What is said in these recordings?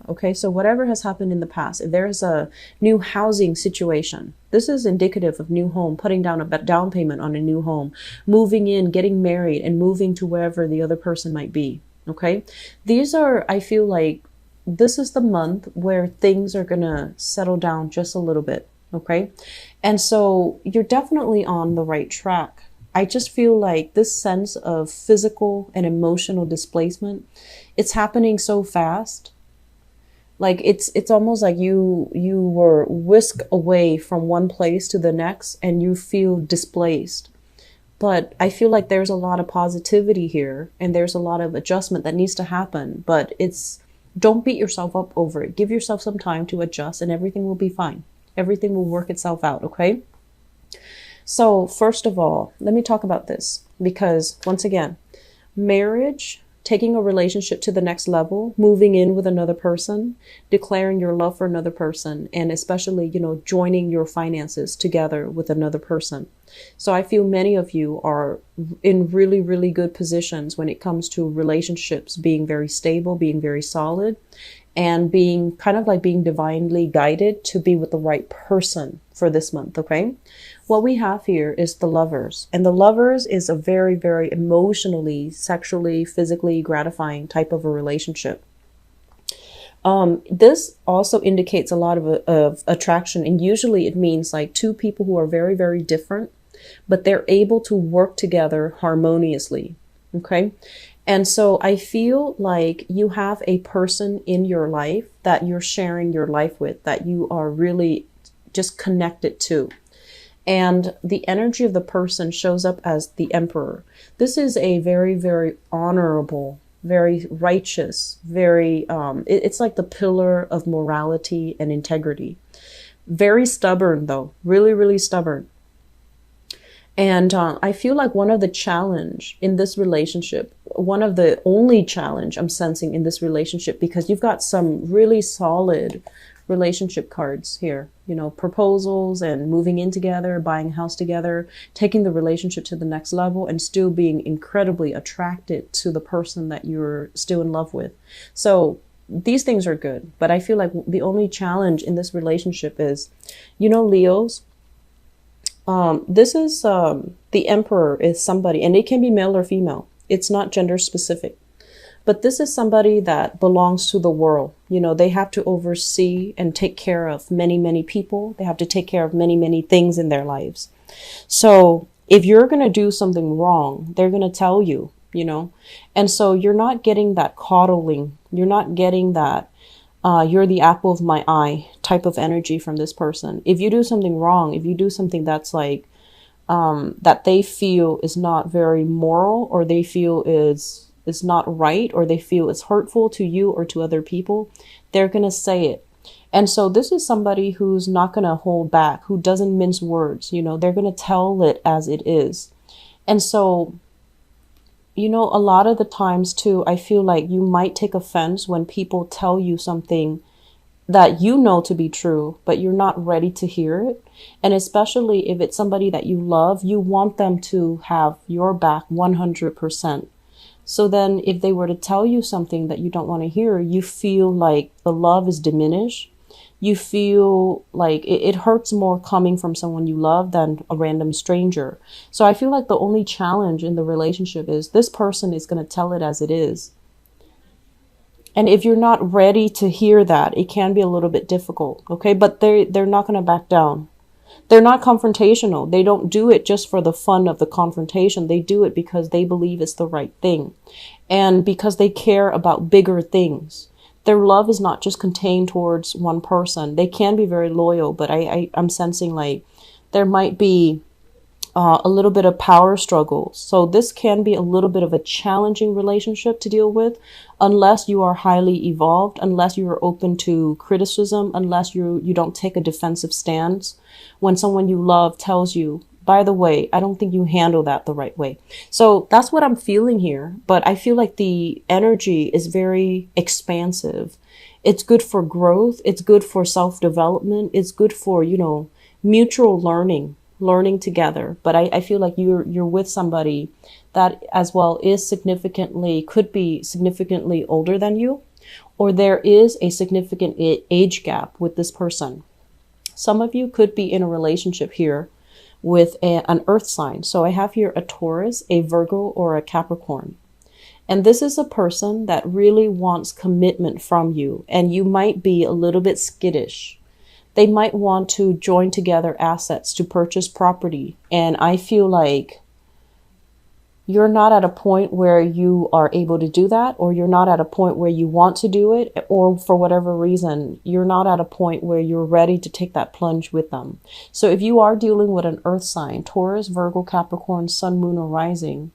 Okay, so whatever has happened in the past, if there's a new housing situation, this is indicative of new home, putting down a down payment on a new home, moving in, getting married, and moving to wherever the other person might be. Okay, these are, I feel like this is the month where things are gonna settle down just a little bit. Okay, and so you're definitely on the right track. I just feel like this sense of physical and emotional displacement, it's happening so fast, like it's almost like you were whisked away from one place to the next and you feel displaced. But I feel like there's a lot of positivity here and there's a lot of adjustment that needs to happen, but it's, don't beat yourself up over it. Give yourself some time to adjust and everything will be fine. Everything will work itself out. Okay, so first of all, let me talk about this, because once again, marriage, taking a relationship to the next level, moving in with another person, declaring your love for another person, and especially, joining your finances together with another person. So I feel many of you are in really, really good positions when it comes to relationships being very stable, being very solid, and being kind of like being divinely guided to be with the right person for this month. Okay, what we have here is the Lovers, and the Lovers is a very, very emotionally, sexually, physically gratifying type of a relationship. This also indicates a lot of attraction, and usually it means like two people who are very, very different, but they're able to work together harmoniously. Okay, and so I feel like you have a person in your life that you're sharing your life with, that you are really just connected to. And the energy of the person shows up as the Emperor. This is a very, very honorable, very righteous, very, it's like the pillar of morality and integrity. Very stubborn though, really, really stubborn. And I feel like one of the challenge in this relationship, one of the only challenge I'm sensing in this relationship, because you've got some really solid relationship cards here, proposals and moving in together, buying a house together, taking the relationship to the next level, and still being incredibly attracted to the person that you're still in love with. So these things are good, but I feel like the only challenge in this relationship is, Leos, this is, the Emperor is somebody, and it can be male or female. It's not gender specific, but this is somebody that belongs to the world. They have to oversee and take care of many, many people. They have to take care of many, many things in their lives. So if you're going to do something wrong, they're going to tell you, and so you're not getting that coddling. You're not getting that, you're the apple of my eye type of energy from this person. If you do something wrong, if you do something that's like, that they feel is not very moral, or they feel is not right, or they feel is hurtful to you or to other people, they're going to say it. And so this is somebody who's not going to hold back, who doesn't mince words. They're going to tell it as it is. And so, a lot of the times too, I feel like you might take offense when people tell you something that you know to be true, but you're not ready to hear it. And especially if it's somebody that you love, you want them to have your back 100%. So then if they were to tell you something that you don't want to hear, you feel like the love is diminished. You feel like it hurts more coming from someone you love than a random stranger. So I feel like the only challenge in the relationship is this person is going to tell it as it is. And if you're not ready to hear that, it can be a little bit difficult. Okay, but they're not going to back down. They're not confrontational. They don't do it just for the fun of the confrontation. They do it because they believe it's the right thing, and because they care about bigger things. Their love is not just contained towards one person. They can be very loyal, but I'm sensing like there might be a little bit of power struggles. So this can be a little bit of a challenging relationship to deal with, unless you are highly evolved, unless you are open to criticism, unless you don't take a defensive stance when someone you love tells you, by the way, I don't think you handle that the right way. So that's what I'm feeling here. But I feel like the energy is very expansive. It's good for growth. It's good for self-development. It's good for, mutual learning together. But I feel like you're with somebody that as well could be significantly older than you. or there is a significant age gap with this person. Some of you could be in a relationship here with an earth sign. So I have here a Taurus, a Virgo, or a Capricorn. And this is a person that really wants commitment from you, and you might be a little bit skittish. They might want to join together assets to purchase property. And I feel like you're not at a point where you are able to do that, or you're not at a point where you want to do it, or for whatever reason, you're not at a point where you're ready to take that plunge with them. So if you are dealing with an earth sign, Taurus, Virgo, Capricorn, Sun, Moon, or Rising,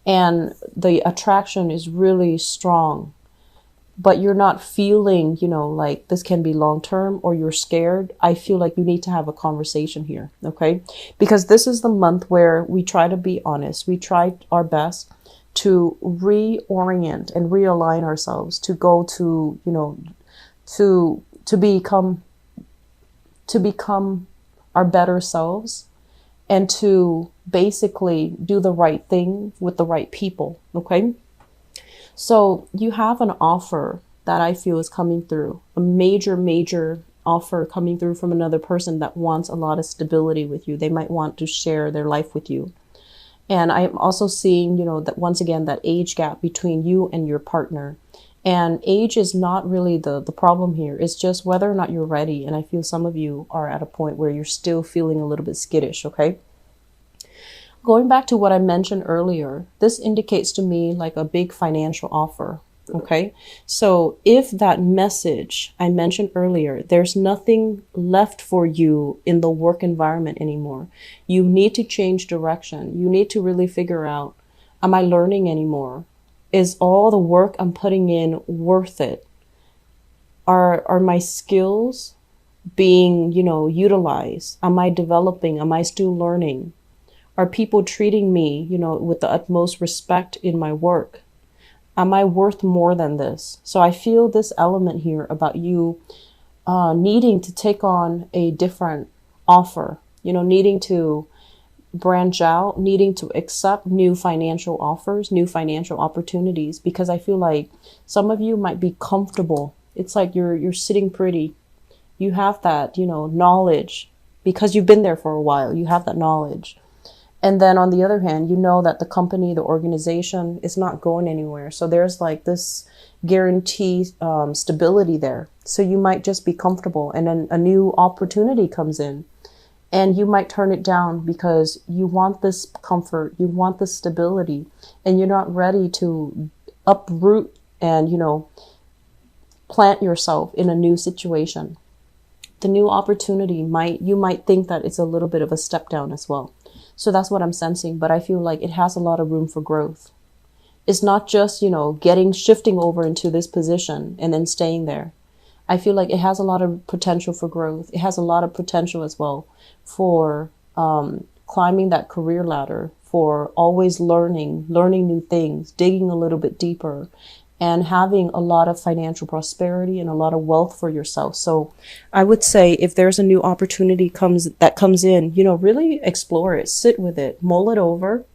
and the attraction is really strong, but you're not feeling, like this can be long term, or you're scared, I feel like you need to have a conversation here, okay? Because this is the month where we try to be honest. We try our best to reorient and realign ourselves to go to, to become our better selves, and to basically do the right thing with the right people, okay? So you have an offer that I feel is coming through, a major offer coming through from another person that wants a lot of stability with you. They might want to share their life with you. And I'm also seeing, that once again, that age gap between you and your partner. And age is not really the problem here. It's just whether or not you're ready. And I feel some of you are at a point where you're still feeling a little bit skittish, okay? Going back to what I mentioned earlier, this indicates to me like a big financial offer, okay? So if that message I mentioned earlier, there's nothing left for you in the work environment anymore. You need to change direction. You need to really figure out, am I learning anymore? Is all the work I'm putting in worth it? Are my skills being, utilized? Am I developing? Am I still learning? Are people treating me, with the utmost respect in my work? Am I worth more than this? So I feel this element here about you needing to take on a different offer, needing to branch out, needing to accept new financial offers, new financial opportunities, because I feel like some of you might be comfortable. It's like you're sitting pretty. You have that, knowledge because you've been there for a while. You have that knowledge. And then on the other hand, you know that the company, the organization is not going anywhere. So there's like this guarantee stability there. So you might just be comfortable, and then a new opportunity comes in and you might turn it down because you want this comfort, you want this stability, and you're not ready to uproot and, plant yourself in a new situation. The new opportunity you might think that it's a little bit of a step down as well. So that's what I'm sensing, but I feel like it has a lot of room for growth. It's not just, shifting over into this position and then staying there. I feel like it has a lot of potential for growth. It has a lot of potential as well for climbing that career ladder, for always learning new things, digging a little bit deeper, and having a lot of financial prosperity and a lot of wealth for yourself. So I would say if there's a new opportunity that comes in, really explore it, sit with it, mull it over,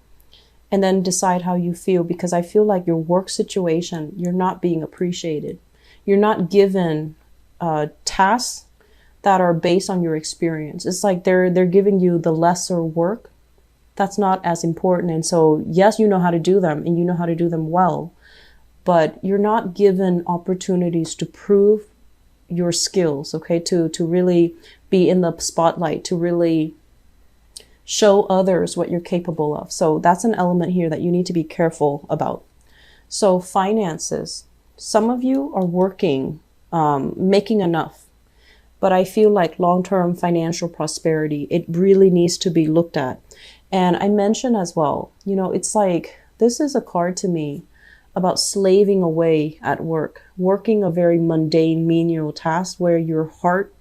and then decide how you feel, because I feel like your work situation, you're not being appreciated. You're not given tasks that are based on your experience. It's like they're giving you the lesser work that's not as important. And so, yes, you know how to do them and you know how to do them well, but you're not given opportunities to prove your skills, okay? To really be in the spotlight, to really show others what you're capable of. So that's an element here that you need to be careful about. So finances, some of you are working, making enough, but I feel like long-term financial prosperity, it really needs to be looked at. And I mentioned as well, it's like, this is a card to me about slaving away at work, working a very mundane, menial task where your heart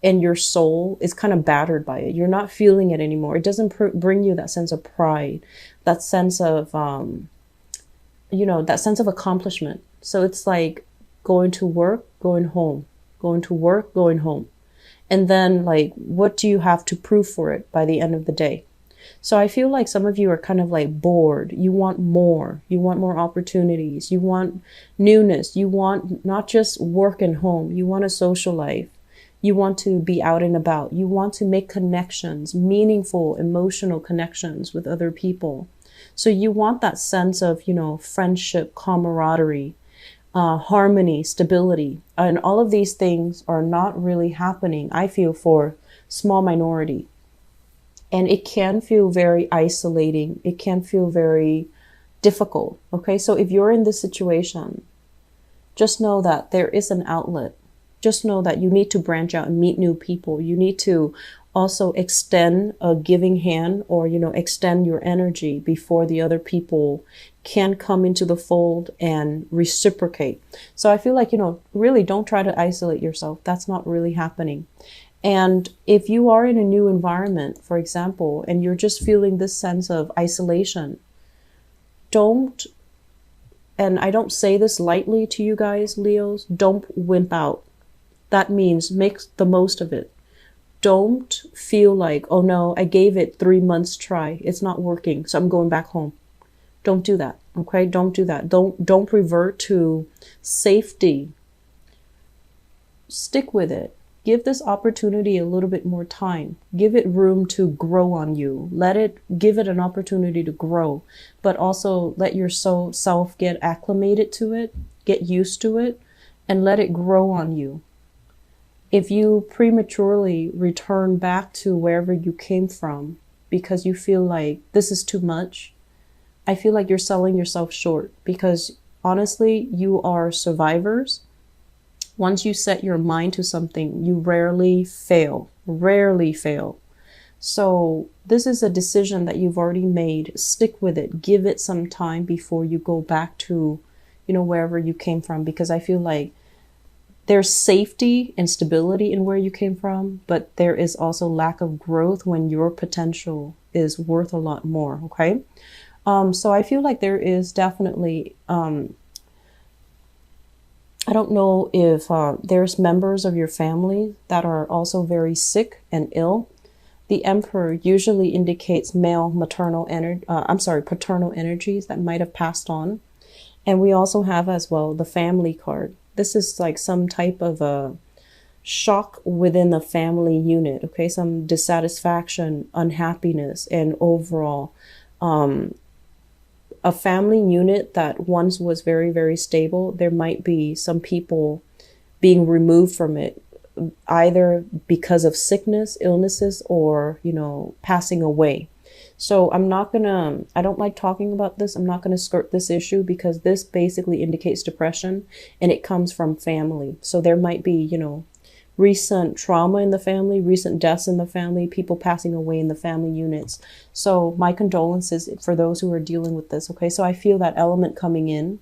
and your soul is kind of battered by it. You're not feeling it anymore. It doesn't bring you that sense of pride, that sense of, that sense of accomplishment. So it's like going to work, going home, going to work, going home. And then like, what do you have to prove for it by the end of the day? So I feel like some of you are kind of like bored. You want more. You want more opportunities. You want newness. You want not just work and home. You want a social life. You want to be out and about. You want to make connections, meaningful, emotional connections with other people. So you want that sense of, friendship, camaraderie, harmony, stability. And all of these things are not really happening, I feel, for small minority. And it can feel very isolating. It can feel very difficult. Okay. So if you're in this situation, just know that there is an outlet. Just know that you need to branch out and meet new people. You need to also extend a giving hand, or, extend your energy before the other people can come into the fold and reciprocate. So I feel like, really don't try to isolate yourself. That's not really happening. And if you are in a new environment, for example, and you're just feeling this sense of isolation, don't, and I don't say this lightly to you guys, Leos, don't wimp out. That means make the most of it. Don't feel like, oh no, I gave it 3 months try. It's not working, so I'm going back home. Don't do that. Okay? Don't do that. Don't revert to safety. Stick with it. Give this opportunity a little bit more time. Give it room to grow on you. Give it an opportunity to grow, but also let your self get acclimated to it, get used to it, and let it grow on you. If you prematurely return back to wherever you came from because you feel like this is too much, I feel like you're selling yourself short, because honestly, you are survivors. Once you set your mind to something, you rarely fail. So this is a decision that you've already made. Stick with it. Give it some time before you go back to, wherever you came from, because I feel like there's safety and stability in where you came from, but there is also lack of growth when your potential is worth a lot more. Okay. So I feel like there is definitely, I don't know if there's members of your family that are also very sick and ill. The Emperor usually indicates paternal energies that might have passed on. And we also have as well the family card. This is like some type of a shock within the family unit. Okay, some dissatisfaction, unhappiness, and overall a family unit that once was very, very stable. There might be some people being removed from it, either because of sickness, illnesses, or, passing away. So I don't like talking about this. I'm not going to skirt this issue, because this basically indicates depression, and it comes from family. So there might be, recent trauma in the family, recent deaths in the family, people passing away in the family units. So my condolences for those who are dealing with this. Okay. So I feel that element coming in.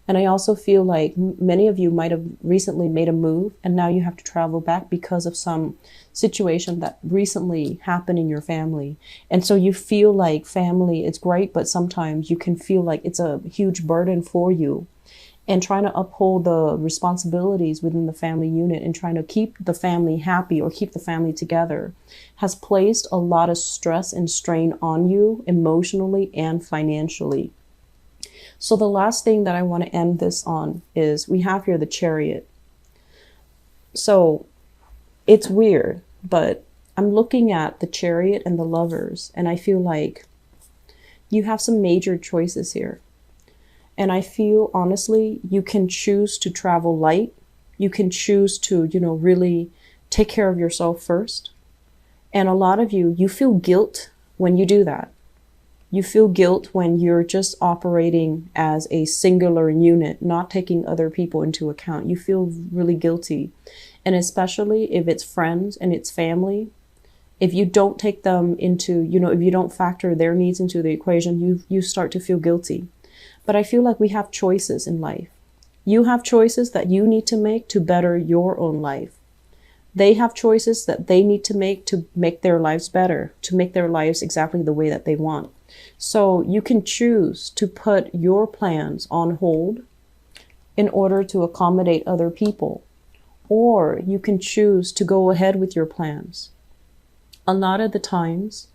And I also feel like many of you might have recently made a move, and now you have to travel back because of some situation that recently happened in your family. And so you feel like family is great, but sometimes you can feel like it's a huge burden for you. And trying to uphold the responsibilities within the family unit and trying to keep the family happy or keep the family together has placed a lot of stress and strain on you emotionally and financially. So the last thing that I want to end this on is we have here the Chariot. So it's weird, but I'm looking at the Chariot and the Lovers, and I feel like you have some major choices here. And I feel, honestly, you can choose to travel light. You can choose to, really take care of yourself first. And a lot of you feel guilt when you do that. You feel guilt when you're just operating as a singular unit, not taking other people into account. You feel really guilty. And especially if it's friends and it's family, if you don't take them into, if you don't factor their needs into the equation, you start to feel guilty. But I feel like we have choices in life. You have choices that you need to make to better your own life. They have choices that they need to make their lives better, to make their lives exactly the way that they want. So you can choose to put your plans on hold in order to accommodate other people, or you can choose to go ahead with your plans. A lot of the times,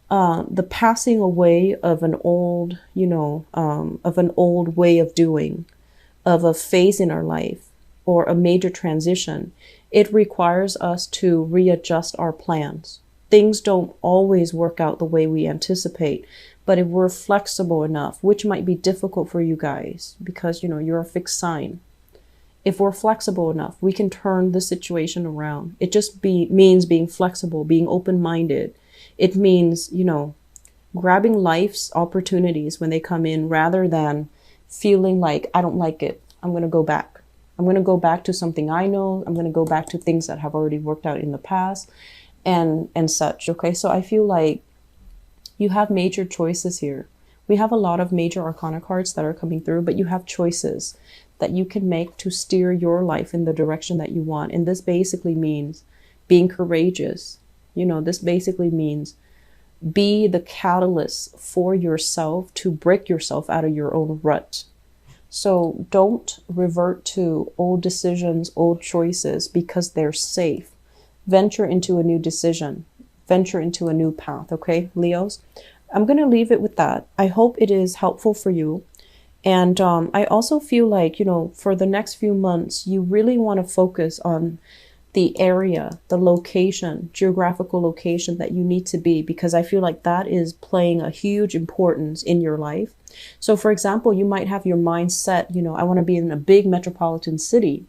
The passing away of an old, of an old way of doing, of a phase in our life, or a major transition, it requires us to readjust our plans. Things don't always work out the way we anticipate, but if we're flexible enough, which might be difficult for you guys because, you're a fixed sign. If we're flexible enough, we can turn the situation around. It just means being flexible, being open-minded. It means, grabbing life's opportunities when they come in rather than feeling like, I don't like it, I'm going to go back. I'm going to go back to something I know. I'm going to go back to things that have already worked out in the past and such. Okay. So I feel like you have major choices here. We have a lot of major arcana cards that are coming through, but you have choices that you can make to steer your life in the direction that you want. And this basically means being courageous. This basically means be the catalyst for yourself to break yourself out of your own rut. So don't revert to old decisions, old choices because they're safe. Venture into a new decision. Venture into a new path. Okay, Leos? I'm going to leave it with that. I hope it is helpful for you. And I also feel like, for the next few months, you really want to focus on the area, the location, geographical location that you need to be, because I feel like that is playing a huge importance in your life. So for example, you might have your mind set, I want to be in a big metropolitan city,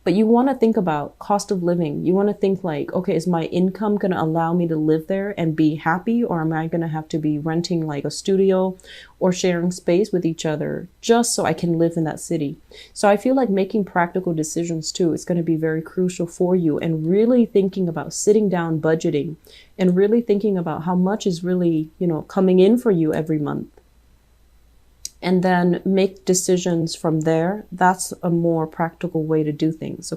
but you want to think about cost of living. You want to think like, okay, is my income going to allow me to live there and be happy? Or am I going to have to be renting like a studio or sharing space with each other just so I can live in that city? So I feel like making practical decisions too is going to be very crucial for you, and really thinking about sitting down, budgeting, and really thinking about how much is really, coming in for you every month. And then make decisions from there. That's a more practical way to do things.